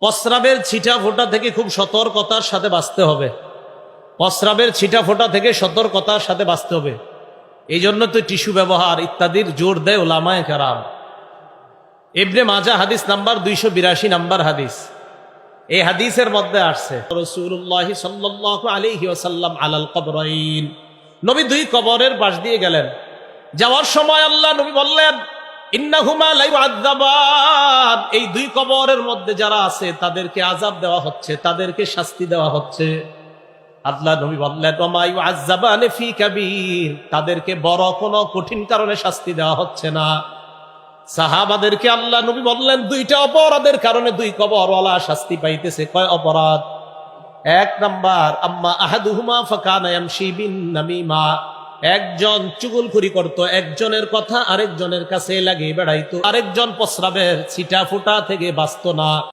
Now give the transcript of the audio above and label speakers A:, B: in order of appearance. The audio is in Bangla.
A: প্রস্রাবের ছিটা ফোঁটা থেকে খুব সতর্কতার সাথে বাঁচতে হবে। প্রস্রাবের ছিটা ফোঁটা থেকে সতর্কতার সাথে বাঁচতে হবে। এই জন্য তো টিস্যু ব্যবহার ইত্যাদির জোর দেয় উলামায়ে কেরাম। ইবনে মাজাহ হাদিস নাম্বার 282 নাম্বার হাদিস। এই হাদিসের মধ্যে আসছে রাসূলুল্লাহ সাল্লাল্লাহু আলাইহি ওয়াসাল্লাম আলাল কবরাইন, নবী দুই কবরের পাশ দিয়ে গেলেন। যাওয়ার সময় আল্লাহ নবী বললেন, ইন্নাহুমা লা ইউআযাবান, এই দুই কবরের মধ্যে যারা আছে তাদেরকে আযাব দেওয়া হচ্ছে, তাদেরকে শাস্তি দেওয়া হচ্ছে। আল্লাহ নবী বললেন, ওমা ইউআযাবানি ফি কাবীর, তাদেরকে বড় কোনো কঠিন কারণে শাস্তি দেওয়া হচ্ছে না। সাহাবাদেরকে আল্লাহ নবী বললেন, দুইটা অপরাধের কারণে দুই কবরওয়ালা শাস্তি পাইতেছে। কয় অপরাধ? এক নাম্বার, আম্মা আহাদুহুমা ফাকানা ইয়ামশি বিন নামিমা, একজন চুগলখড়ি করত, একজনের কথা আরেকজনের কাছে লাগিয়ে বেড়াইতো, আরেকজন প্রস্রাবের ছিটা ফোঁটা থেকে বাঁচত না।